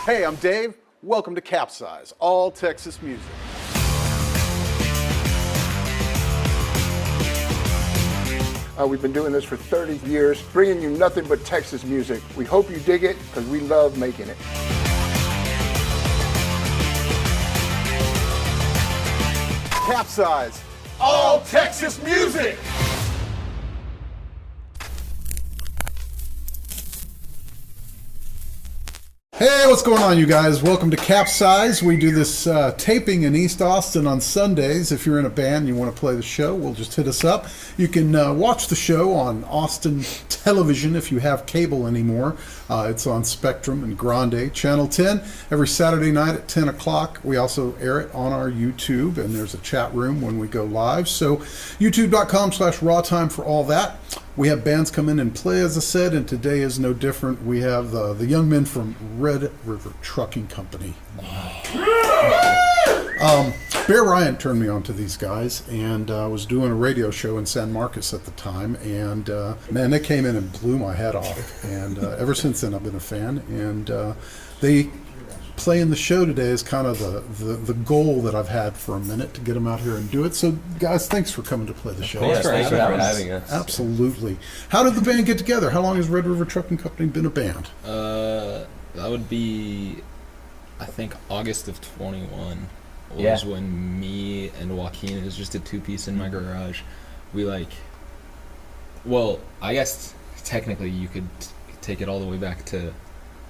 Hey, I'm Dave. Welcome to CapZeyeZ, all Texas music. We've been doing this for 30 years, bringing you nothing but Texas music. We hope you dig it, because we love making it. CapZeyeZ, all Texas music. Hey, what's going on, you guys? Welcome to CapZeyeZ. We do this taping in East Austin on Sundays. If you're in a band and you want to play the show, we'll just hit us up. You can watch the show on Austin television if you have cable anymore. It's on Spectrum and Grande, Channel 10, every Saturday night at 10 o'clock. We also air it on our YouTube, and there's a chat room when we go live. So youtube.com/RAWTiME for all that. We have bands come in and play, as I said, and today is no different. We have the young men from Red River Trucking Company. Bear Ryan turned me on to these guys, and I was doing a radio show in San Marcos at the time, and man, they came in and blew my head off. And ever since then, I've been a fan. And they playing the show today is kind of the goal that I've had for a minute, to get them out here and do it. So, guys, thanks for coming to play the show. Thanks for having us. Absolutely. How did the band get together? How long has Red River Trucking Company been a band? That would be, I think, August of 21 was when me and Joaquin, it was just a two-piece in my garage. We well, I guess technically you could take it all the way back to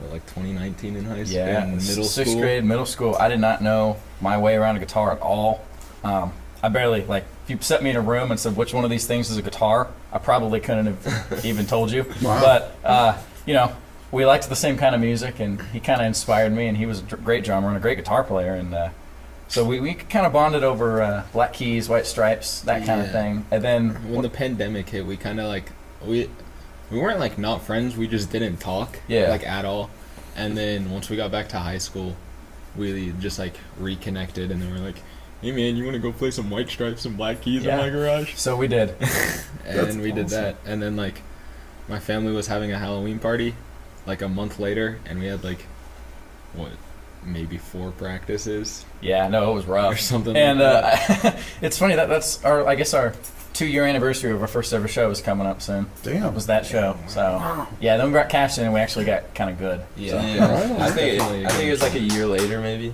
2019 in high school. Yeah, in middle sixth school. grade, middle school. I did not know my way around a guitar at all. I barely, if you set me in a room and said which one of these things is a guitar, I probably couldn't have even told you. Wow. But, we liked the same kind of music, and he kind of inspired me, and he was a great drummer and a great guitar player. And so we kind of bonded over Black Keys, White Stripes, that kind of thing. And then when the pandemic hit, we kind of we weren't not friends, we just didn't talk at all. And then once we got back to high school, we just reconnected, and then we're like, hey man, you want to go play some White Stripes and Black Keys in my garage? So we did. And we did that. And then my family was having a Halloween party a month later, and we had maybe 4 practices. Yeah, no, it was rough. Or something and that. It's funny, that's our 2-year anniversary of our first ever show is coming up soon. Damn. It was that show. So, yeah, then we got cashed in and we actually got kind of good. Yeah. So. Yeah. I think it was a year later, maybe.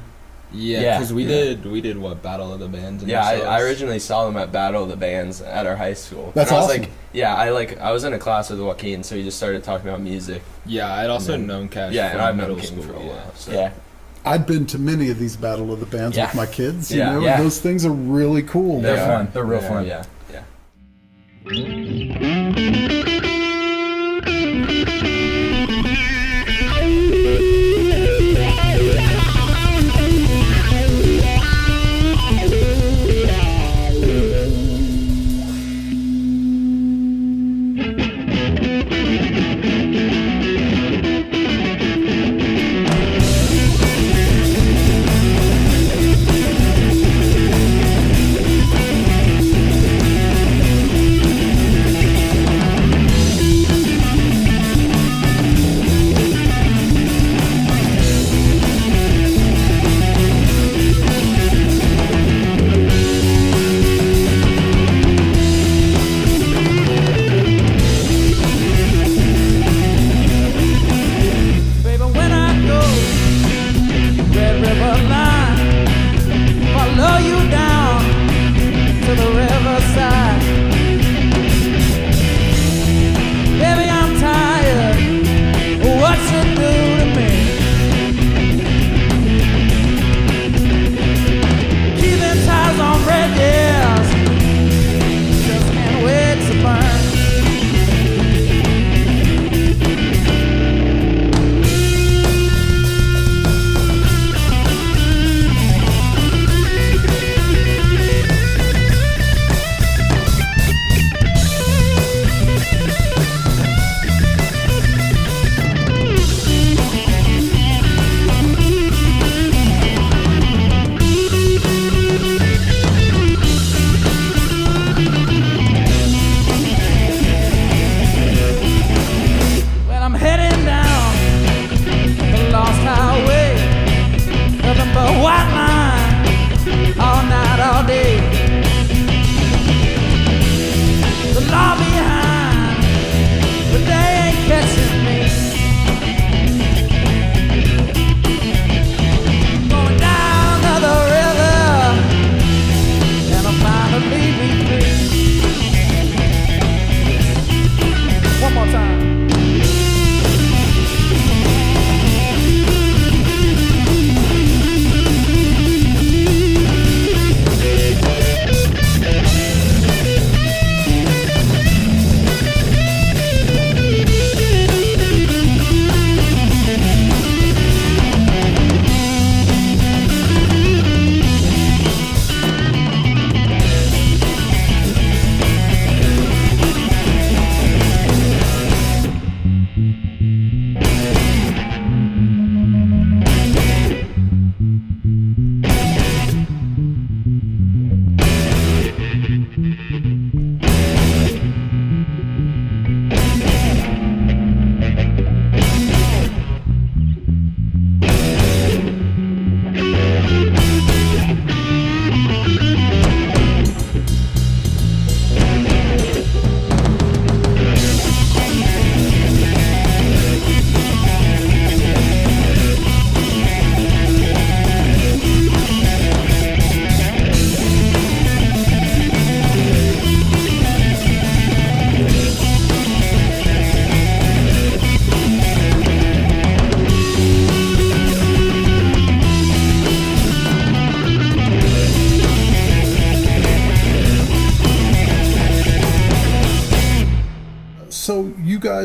Yeah, because we did what, Battle of the Bands? And I originally saw them at Battle of the Bands at our high school. That's and awesome. I was in a class with Joaquin, so he just started talking about music. Yeah, I'd also known Cash and I've known middle King school for a while. So. Yeah. I'd been to many of these Battle of the Bands with my kids, you know, Yeah. and those things are really cool. They're fun. They're real fun. Yeah.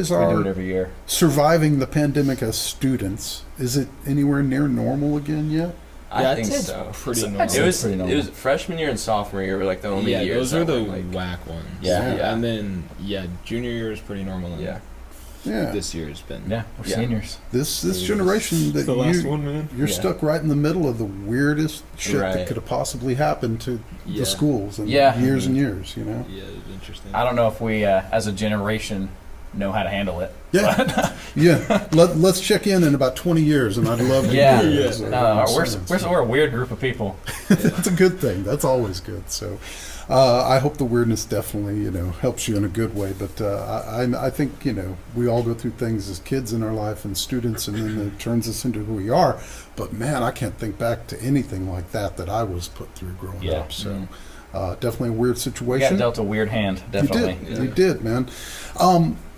guys We do are it every year. surviving the pandemic as students, is it anywhere near normal again yet? I I'd think say it's so. pretty I'd normal. say It was pretty normal. it was freshman year and sophomore year were like the only yeah, years. those are that the were, like, whack ones. Yeah. And then junior year is pretty normal. And yeah. Yeah. This year has been. Yeah, we're Yeah. seniors. This generation that the last you, one, man. you're Yeah. stuck right in the middle of the weirdest shit that Right. could have possibly happened to Yeah. the schools in Yeah. years and years, you know? Yeah, it's interesting. I don't know if we, as a generation, know how to handle it. Yeah. Yeah. Let's check in about 20 years, and I'd love to Yeah. hear it. No, we're a weird group of people. That's a good thing. That's always good. So I hope the weirdness definitely, helps you in a good way. But I think, we all go through things as kids in our life and students, and then it turns us into who we are. But, man, I can't think back to anything like that I was put through growing Yeah. up. So definitely a weird We situation. got dealt a weird hand, definitely. You did, man.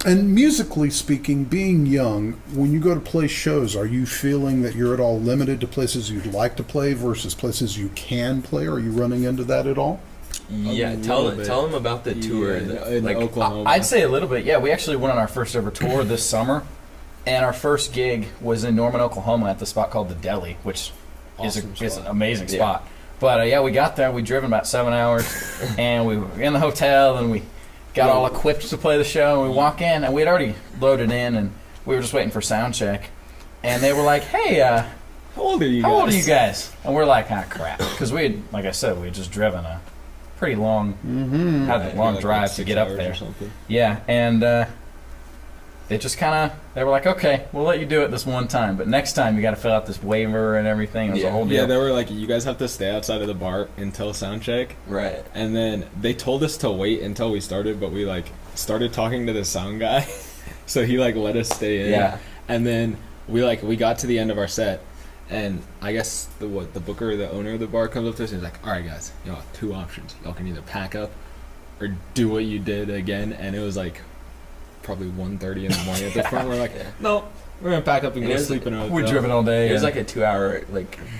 And musically speaking, being young, when you go to play shows, are you feeling that you're at all limited to places you'd like to play versus places you can play? Are you running into that at all? Yeah, little bit. tell them about the tour. in like Oklahoma. I'd say a little bit. Yeah, we actually went on our first ever tour this summer, and our first gig was in Norman, Oklahoma, at the spot called the Deli, which Awesome is an spot. amazing Yeah. spot. But we got there. We driven about 7 hours, and we were in the hotel, and we got all equipped to play the show. And we walk in, and we had already loaded in, and we were just waiting for sound check. And they were like, "Hey, How old are you guys? how old are you guys?" And we're like, "Ah, crap," because we had, like I said, we had just driven a pretty long, had a long Like drive to 6 get up hours there. or something. Yeah, and they just they were like, "Okay, we'll let you do it this one time, but next time you got to fill out this waiver and everything." It was a Yeah. whole deal. Yeah, they were like, you guys have to stay outside of the bar until sound check. right. And then they told us to wait until we started, but we started talking to the sound guy, so he let us stay in. Yeah. And then we got to the end of our set, and I guess the booker, the owner of the bar, comes up to us and he's like, "All right, guys, y'all have 2 options. Y'all can either pack up or do what you did again." And it was probably 1:30 in the morning at this point. We're like, Yeah. "No, we're gonna pack up and And go it was- sleep in a hotel." We driven all day. It was and like a 2-hour,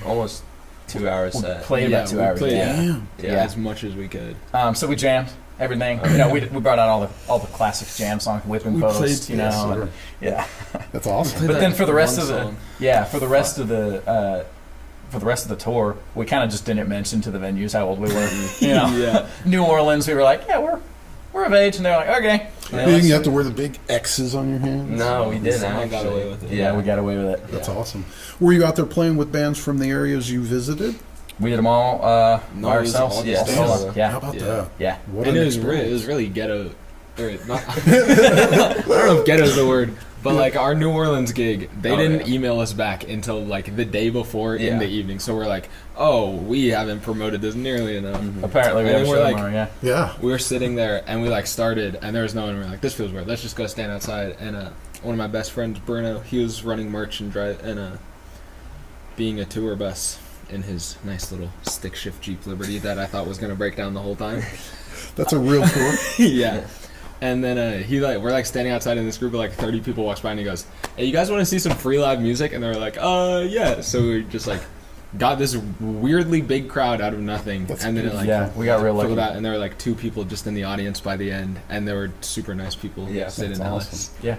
almost 2-hour we set. played about 2 hours. played Yeah. Yeah. as much as we could. So we jammed everything. We brought out all the classic jam songs, Whipping We Post, played- and, yeah. That's awesome. Played But then for the rest one of the song. for the rest of the tour, we kind of just didn't mention to the venues how old we were. Yeah. New Orleans, we were like, "Yeah, we're of age," and they're like, "Okay." You didn't have to wear the big X's on your hands? No, we didn't Someone actually. got away with it. Yeah, we got away with it. That's awesome. Were you out there playing with bands from the areas you visited? We did them all No, by it was ourselves. all just solo. us. How Yeah, about Yeah. that? yeah. What And an it was experience. really ghetto. Or not, I don't know if ghetto is the word, but our New Orleans gig, they Oh, didn't yeah. email us back until the day before in Yeah. the evening. So we're like, "Oh, we haven't promoted this nearly enough." Apparently, we And have then a we're show like- tomorrow. Yeah. Yeah. We were sitting there and we started and there was no one. And we were like, "This feels weird. Let's just go stand outside." And one of my best friends, Bruno, he was running merch and being a tour bus in his nice little stick shift Jeep Liberty that I thought was gonna break down the whole time. That's a real tour. Yeah. And then we're standing outside and this group of 30 people walks by and he goes, "Hey, you guys want to see some free live music?" And they were like, yeah." So we just got this weirdly big crowd out of nothing. That's and then it Yeah, we got real lucky. filled out and there were 2 people just in the audience by the end and they were super nice people Yeah, sitting that's in awesome. Yeah.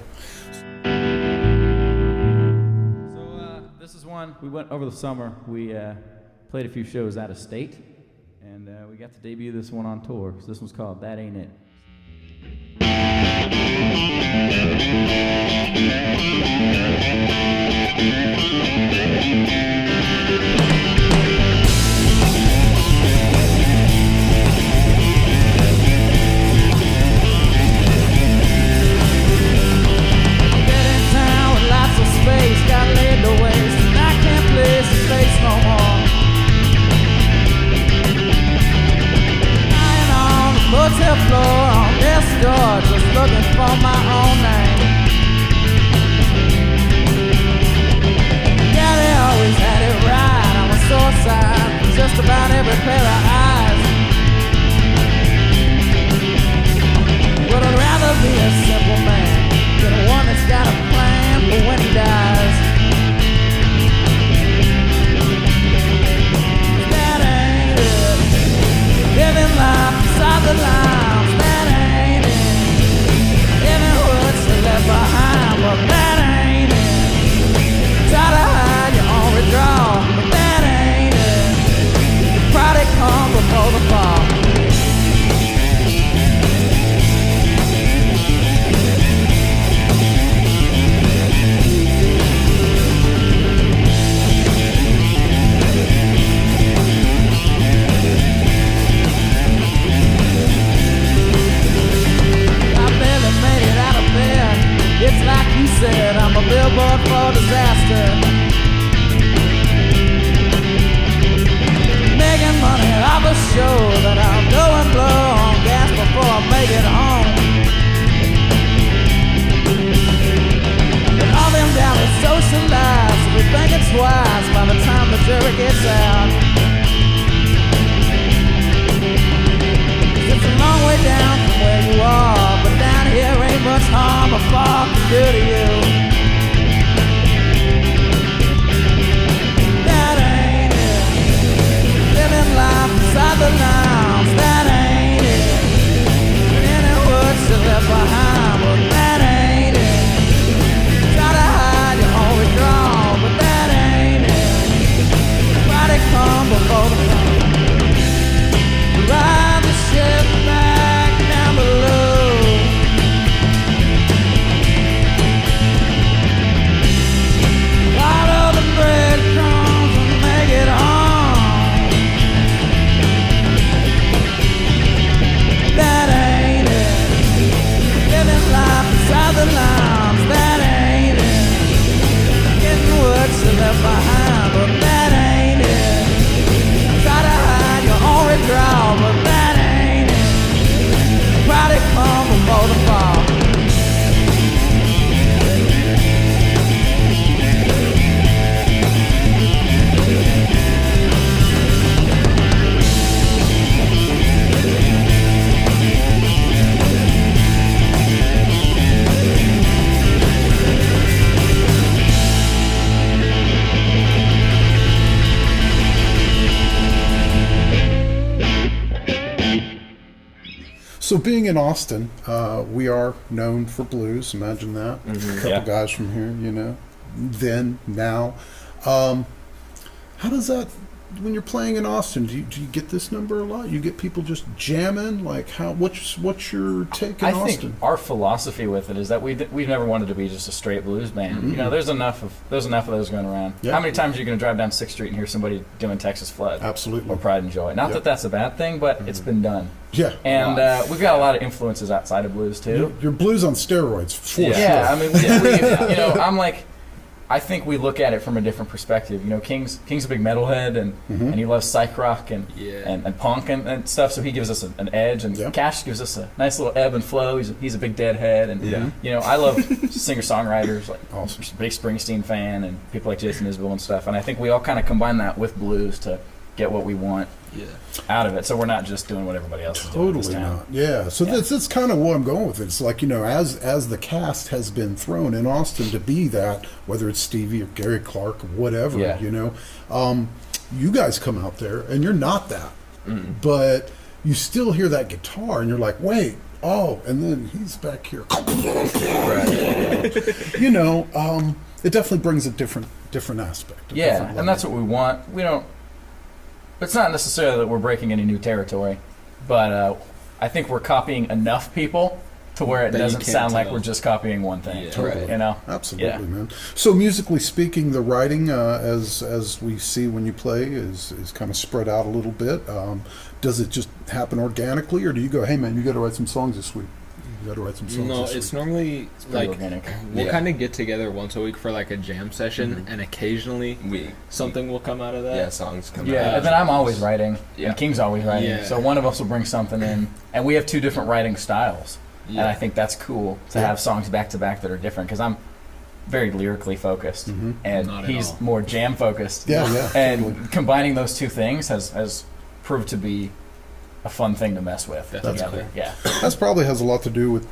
So this is one we went over the summer. We played a few shows out of state, and we got to debut this one on tour. So this one's called "That Ain't It." Get in town with lots of space, got laid to waste, and I can't place the face no more. Lying on the motel floor on death's door, just looking for my own name. Yeah, they always had it right. I'm a sore sign for just about every pair of eyes. But I'd rather be a simple man than one that's got a plan for when he dies. That ain't it. Living life inside the lines, that ain't it. Living thinking twice by the time the jury gets out. It's a long way down from where you are, but down here ain't much harm or fall can do to you. That ain't it. Living life inside the lines, that ain't it. Any words you left behind, but that ain't it. Try to hide your own withdrawal, but that ain't it. Nobody come before the fall. Ride the ship back down below. Follow the breadcrumbs and make it home. That ain't it. Living life inside the lines, that ain't it. Getting what's left behind, but that ain't it. Try to hide your own withdrawal, but that ain't it. Probably come before the fall. So being in Austin, we are known for blues. Imagine that. A couple Yeah. guys from here, you know. Then, now. How does that, when you're playing in Austin, do you get this number a lot? You get people just jamming? Like, what's your take in I Austin? think our philosophy with it is that we've never wanted to be just a straight blues band. You know, there's enough of those going around. Yeah. How many times are you going to drive down 6th Street and hear somebody doing Texas Flood? Absolutely. Or Pride and Joy. Not that that's a bad thing, but it's been done. Yeah. And we've got a lot of influences outside of blues too. You're blues on steroids, for Yeah, sure. I mean, you know, I think we look at it from a different perspective. You know, King's a big metalhead, and he loves psych rock and punk and stuff. So he gives us an edge, and Cash gives us a nice little ebb and flow. He's a big Deadhead, and you know, I love singer songwriters like big Springsteen fan and people like Jason Isbell and stuff. And I think we all kind of combine that with blues to get what we want out of it. So we're not just doing what everybody else is doing in this Totally town. not. Yeah. So that's kind of where I'm going with it. It's like, you know, as the cast has been thrown in Austin to be that, whether it's Stevie or Gary Clark or whatever, you know, you guys come out there and you're not that, but you still hear that guitar and you're like, wait, oh, and then he's back here. You know, it definitely brings a different aspect. Yeah, and that's what we want. We don't. It's not necessarily that we're breaking any new territory, but I think we're copying enough people to where it That you doesn't can't sound like tell. we're just copying one thing. Yeah. Totally. You know? Absolutely, man. So musically speaking, the writing, as we see when you play, is kind of spread out a little bit. Does it just happen organically, or do you go, hey man, you got to write some songs this week? You got to write some songs No, this it's week. normally Pretty like organic. we'll kind of get together once a week for like a jam session, and occasionally something will come out of that. Songs come out. Yeah, and then I'm always writing, Yeah. and King's always writing. Yeah. So one of us will bring something in, and we have two different writing styles. And I think that's cool to have songs back to back that are different, because I'm very lyrically focused, and Not at he's all. more jam focused. Yeah, yeah. And totally. combining those two things has proved to be a fun thing to mess with. That's together. cool. Yeah. That's probably has a lot to do with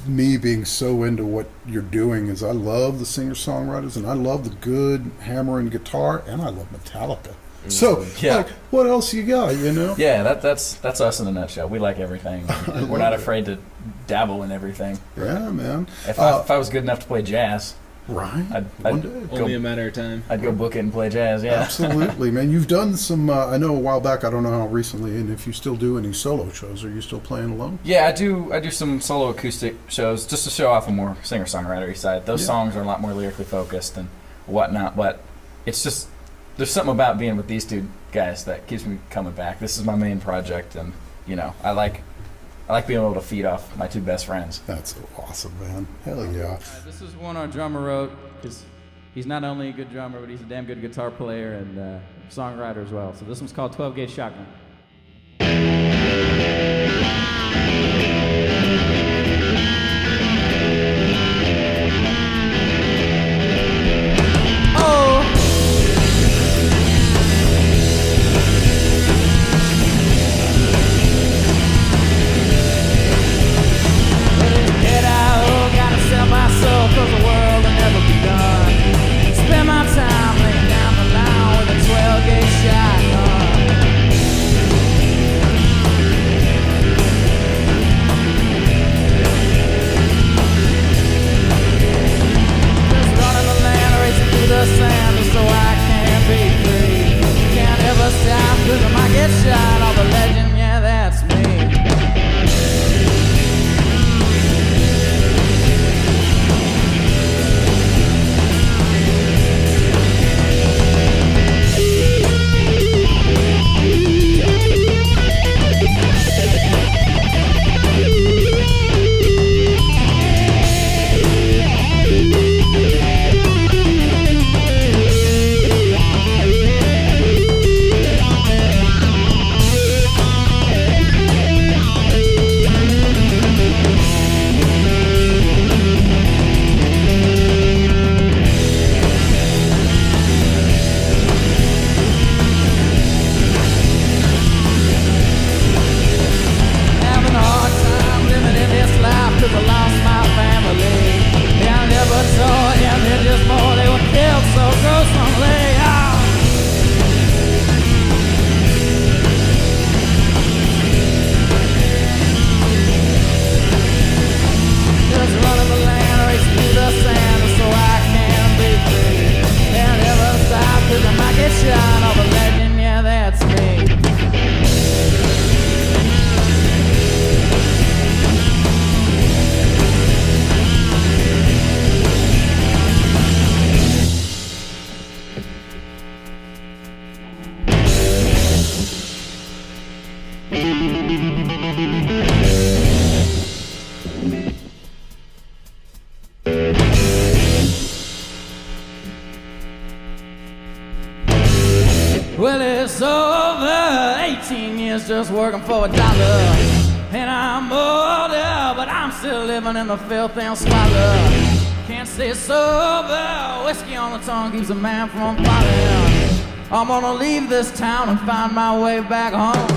me being so into what you're doing. Is I love the singer-songwriters, and I love the good hammering guitar, and I love Metallica. So, like, what else you got, you know? Yeah, that's us in a nutshell. We like everything. We're not afraid to dabble in everything. Yeah, man. If I was good enough to play jazz, Right. I'd Only a matter of time. I'd go book it and play jazz. Yeah, Absolutely, man. You've done some, I know a while back, I don't know how recently, and if you still do any solo shows, are you still playing alone? Yeah, I do some solo acoustic shows just to show off a more singer-songwriter side. Those songs are a lot more lyrically focused and whatnot, but it's just, there's something about being with these two guys that keeps me coming back. This is my main project, and, you know, I like being able to feed off my two best friends. That's awesome, man. Hell yeah. This is one our drummer wrote, because he's not only a good drummer, but he's a damn good guitar player and songwriter as well. So this one's called 12-Gauge Shotgun. Oh, Well, it's over. 18 years just working for $1. And I'm older, but I'm still living in the filth and squalor. Can't stay sober. Whiskey on the tongue keeps a man from falling. I'm gonna leave this town and find my way back home.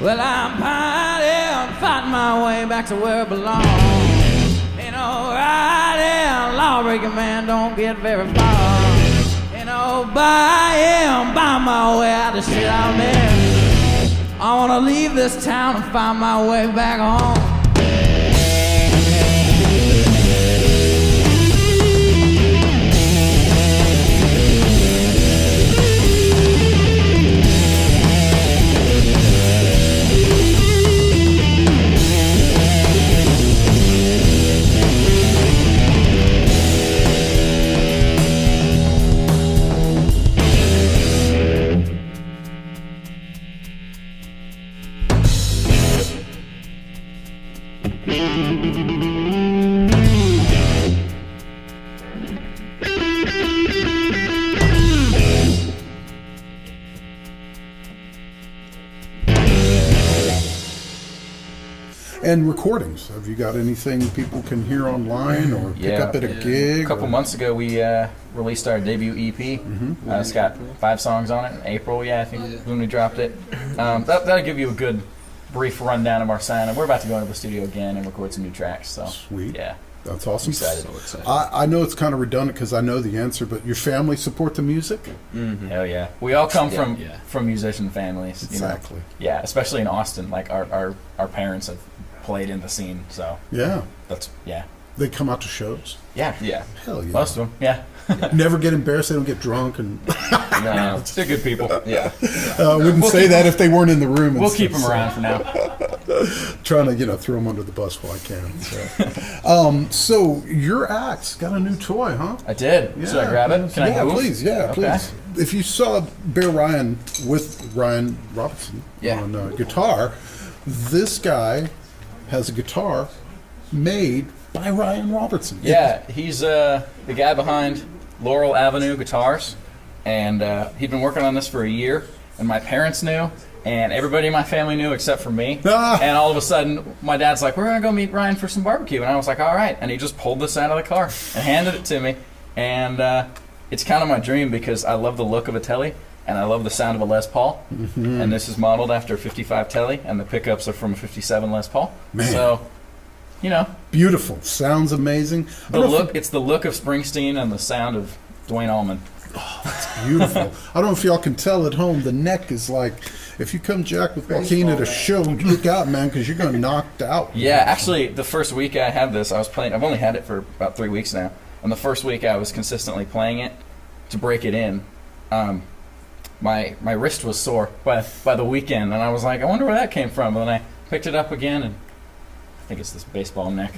Well, I'm fighting my way back to where I belong. Ain't no riding, law-breaking man don't get very far. Ain't no buying, buy my way out of shit I'm in. I wanna leave this town and find my way back home. And recordings. Have you got anything people can hear online or pick up at a gig? A couple months ago, we released our debut EP. It's got 5 songs on it. In April, I think, when we dropped it. That'll give you a good brief rundown of our sound. And we're about to go into the studio again and record some new tracks. So Sweet. Yeah. That's awesome. Excited. So excited. I know it's kind of redundant because I know the answer, but your family support the music? Hell yeah. We all come Yeah. from musician families. Exactly. You know? Yeah, especially in Austin. Like our parents have played in the scene, so Yeah. that's They come out to shows? yeah. Hell yeah. Most of them, yeah. Never get embarrassed. They don't get drunk. And No, they're good people. Yeah. wouldn't say that if they weren't in the room. and We'll keep stuff, them around for now. Trying to, throw them under the bus while I can. So your act's got a new toy, huh? I did. Should I grab it? Can I move? Please. Yeah, Okay. please. If you saw Bear Ryan with Ryan Robertson Yeah. on guitar, this guy has a guitar made by Ryan Robertson. Yeah, he's the guy behind Laurel Avenue Guitars, and he'd been working on this for a year, and my parents knew, and everybody in my family knew except for me. And all of a sudden, my dad's like, we're going to go meet Ryan for some barbecue, and I was like, all right, and he just pulled this out of the car and handed it to me, and it's kind of my dream because I love the look of a Tele, and I love the sound of a Les Paul, and this is modeled after a 55 Tele, and the pickups are from a 57 Les Paul. Man. So, Beautiful. Sounds amazing. It's the look of Springsteen and the sound of Dwayne Allman. Beautiful. I don't know if y'all can tell at home, the neck is like, if you come jack with Joaquin at a show, look out, man, because you're going to knocked out. Yeah, actually, the first week I had this, I was playing. I've only had it for about 3 weeks now, and the first week I was consistently playing it to break it in. My wrist was sore by the weekend, and I was like, I wonder where that came from. And then I picked it up again, and I think it's this baseball neck.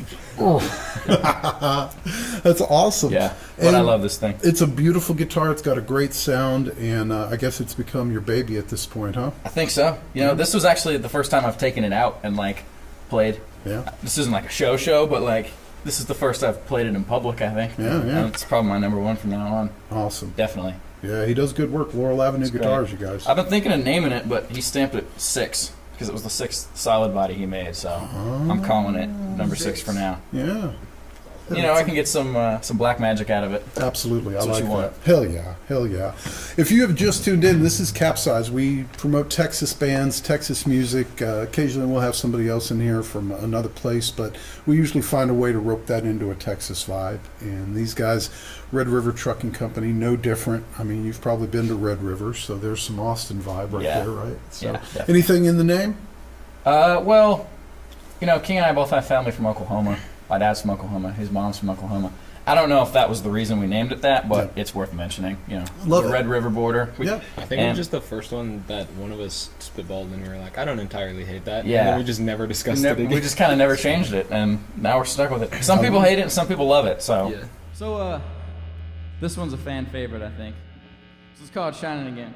That's awesome. Yeah, but I love this thing. It's a beautiful guitar. It's got a great sound, and I guess it's become your baby at this point, huh? I think so. This was actually the first time I've taken it out and played. Yeah. This isn't like a show, but this is the first I've played it in public, I think. Yeah. And it's probably my number one from now on. Awesome. Definitely. Yeah, he does good work. Laurel Avenue It's Guitars, great. you guys. I've been thinking of naming it, but he stamped it 6 because it was the 6th solid body he made. So I'm calling it number 6 for now. Yeah. I can get some black magic out of it. Absolutely. I That's what like you that. want. Hell yeah. Hell yeah. If you have just tuned in, this is CapZeyeZ. We promote Texas bands, Texas music. Occasionally we'll have somebody else in here from another place, but we usually find a way to rope that into a Texas vibe. And these guys, Red River Trucking Company, no different. I mean, you've probably been to Red River, so there's some Austin vibe right Yeah. there, right? So, Yeah, definitely. anything in the name? Well, King and I both have family from Oklahoma. My dad's from Oklahoma. His mom's from Oklahoma. I don't know if that was the reason we named it that, but it's worth mentioning. Love the it. Red River border. Yeah. I think it was just the first one that one of us spitballed, and we were like, I don't entirely hate that. Yeah. And then we just never discussed it again. We just kind of never changed it, and now we're stuck with it. Some people hate it, and some people love it. So, Yeah. So, this one's a fan favorite, I think. This is called Shining Again.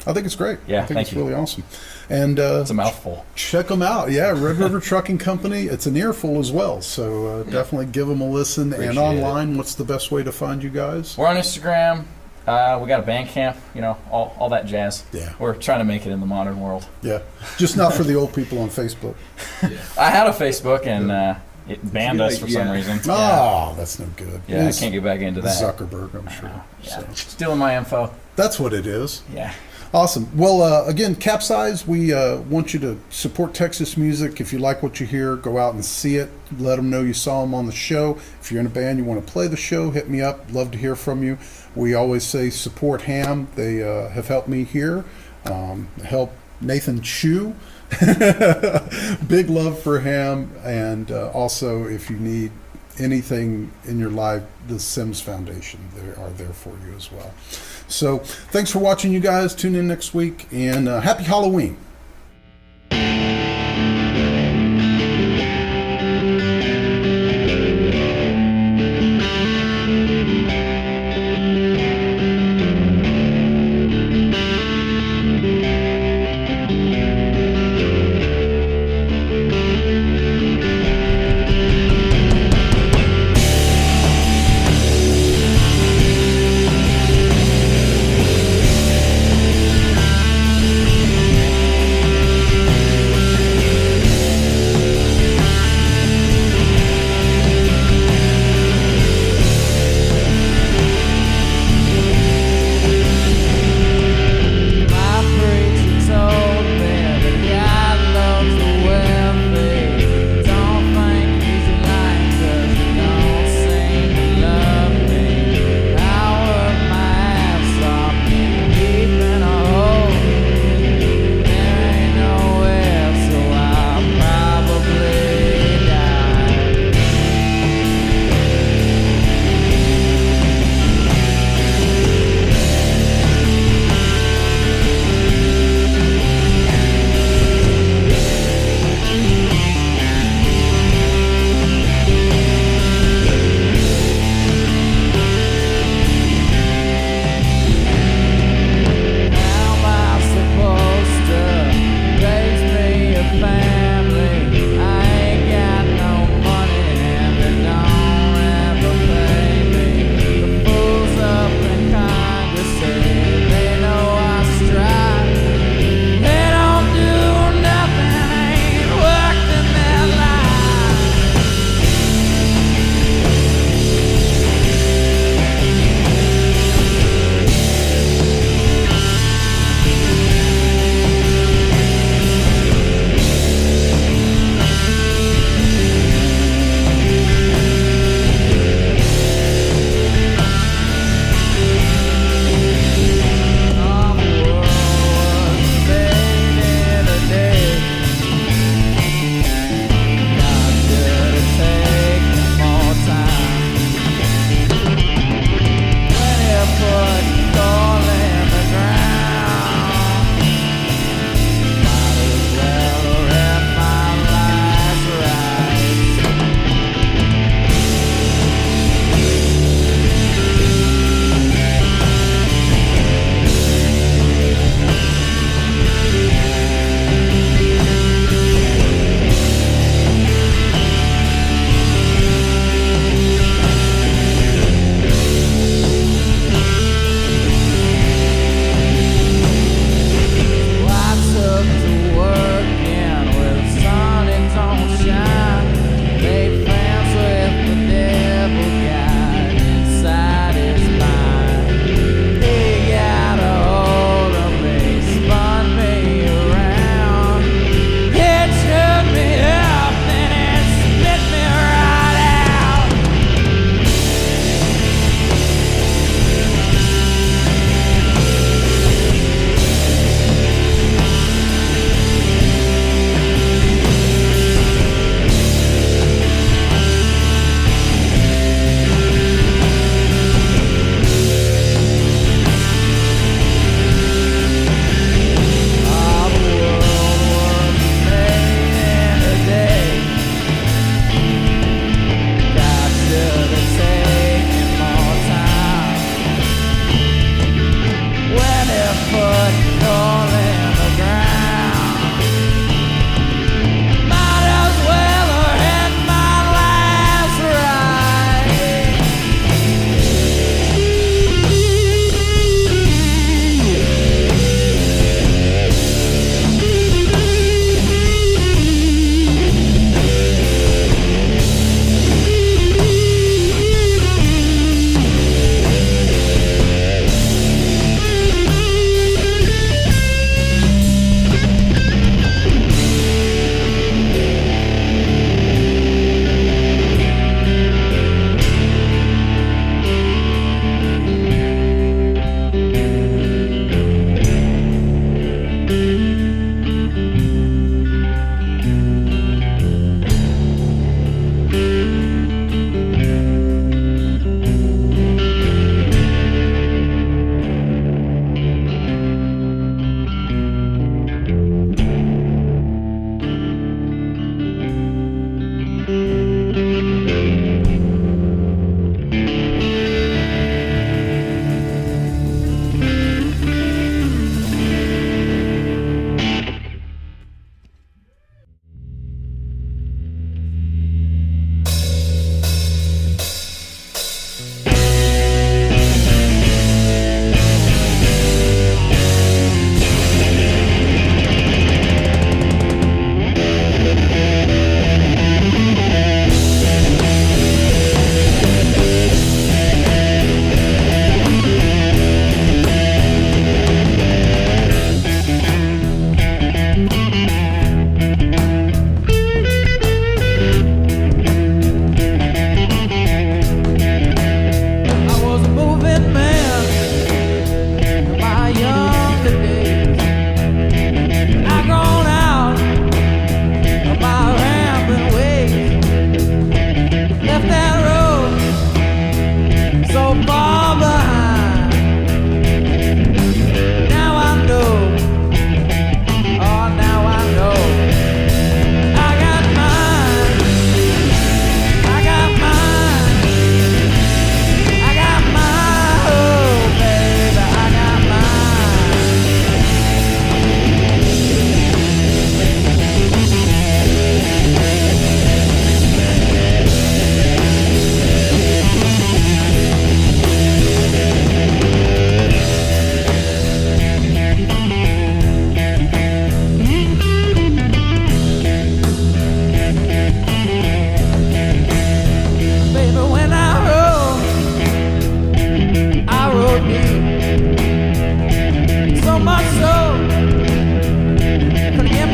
I think it's great. Yeah, I think thank it's you. really awesome. And It's a mouthful. check them out. Yeah, Red River Trucking Company. It's an earful as well. So definitely give them a listen. Appreciate and online, what's the best way to find you guys? We're on Instagram. We got a Bandcamp, you know, all that jazz. Yeah. We're trying to make it in the modern world. Yeah, just not for the old people on Facebook. I had a Facebook and it banned us for some reason. Oh, that's no good. Yeah, I It's can't get back into that. Zuckerberg, I'm sure. Yeah. So. Stealing my info. That's what it is. Yeah. Awesome. Well, again, CapZeyeZ, we want you to support Texas music. If you like what you hear, go out and see it. Let them know you saw them on the show. If you're in a band, you want to play the show, hit me up. Love to hear from you. We always say support Ham. They have helped me here. Help Nathan Chu. Big love for Ham. And also, if you need anything in your life, the Sims Foundation, they are there for you as well. So thanks for watching, you guys. Tune in next week, and happy Halloween.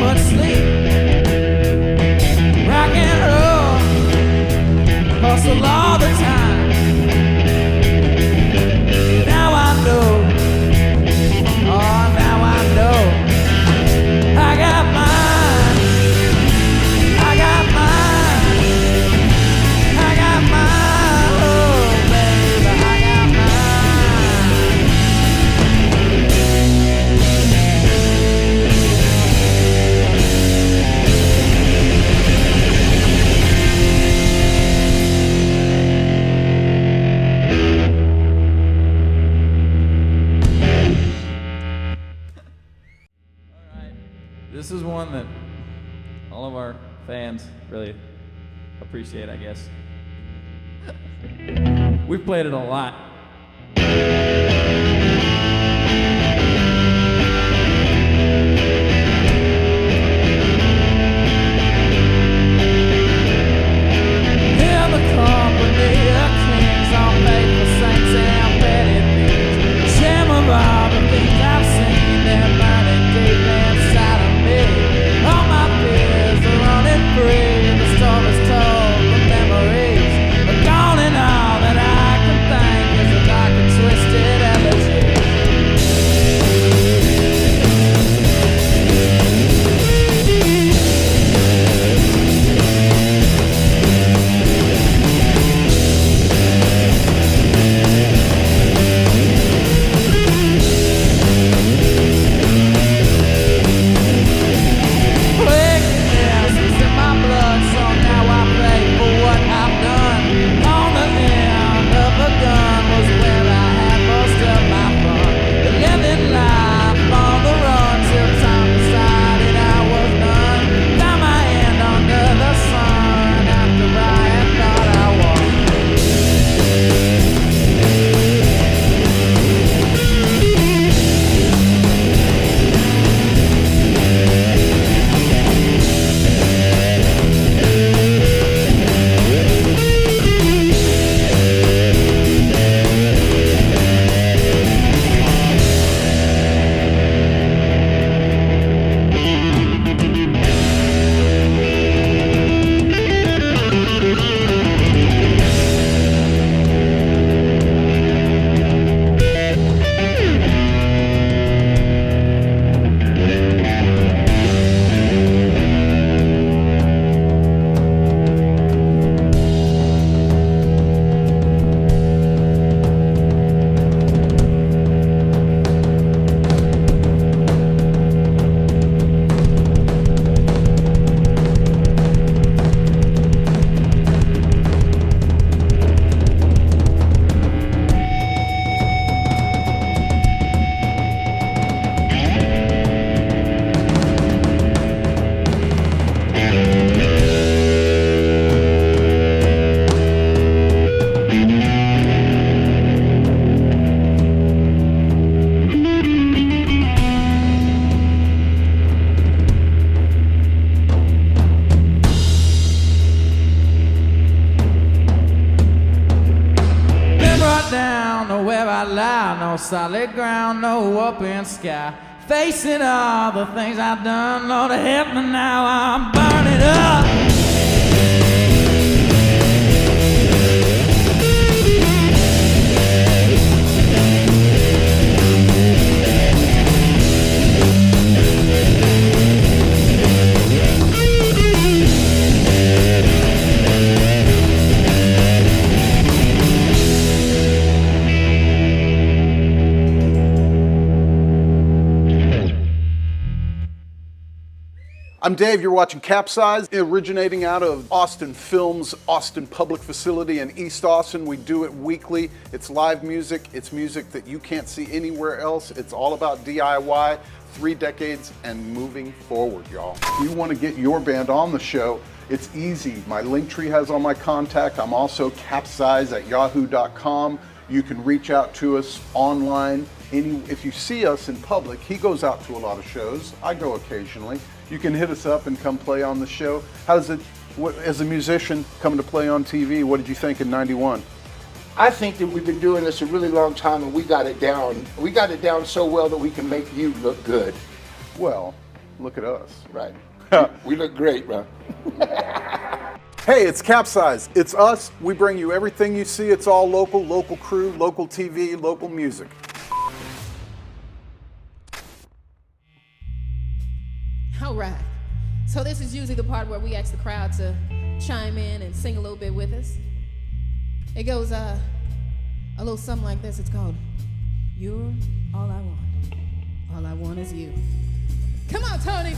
much sleep. Rock and roll, hustle all the time. Now I know, oh now I know, I got mine, I got mine, I got mine, oh baby, I got mine. This is one that all of our fans really appreciate, I guess. We've played it a lot. In the company of kings, all faithful saints and petty thieves. Shame of all the things I've seen, they're burning deep inside of me. All my fears are running free. The story's told, the memories are gone, and all that I can think is a dark and twisted elegy. Wickedness is in my blood, so now I pay for what I've done. On the end of a gun was where I had most of my fun. Living life on the run till time decided I was done. Found my hand under the sun after I had thought I was. Been brought down to where I lie, no solid ground, no open sky. Facing all the things I've done, Lord help me now, I'm burning up. I'm Dave, you're watching CapZeyeZ, originating out of Austin Films, Austin Public Facility in East Austin. We do it weekly. It's live music. It's music that you can't see anywhere else. It's all about DIY, 3 decades and moving forward, y'all. If you want to get your band on the show, it's easy. My Linktree has all my contact. I'm also CapZeyeZ@yahoo.com. You can reach out to us online. If you see us in public, he goes out to a lot of shows. I go occasionally. You can hit us up and come play on the show. How does it, as a musician, coming to play on TV, what did you think in '91? I think that we've been doing this a really long time and we got it down. We got it down so well that we can make you look good. Well, Look at us. Right. We look great, bro. Hey, it's CapZeyeZ. It's us. We bring you everything you see. It's all local, local crew, local TV, local music. All right. So this is usually the part where we ask the crowd to chime in and sing a little bit with us. It goes a little something like this. It's called You're All I Want. All I want is you. Come on, Tony.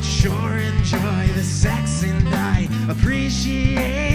sure enjoy the sex and I appreciate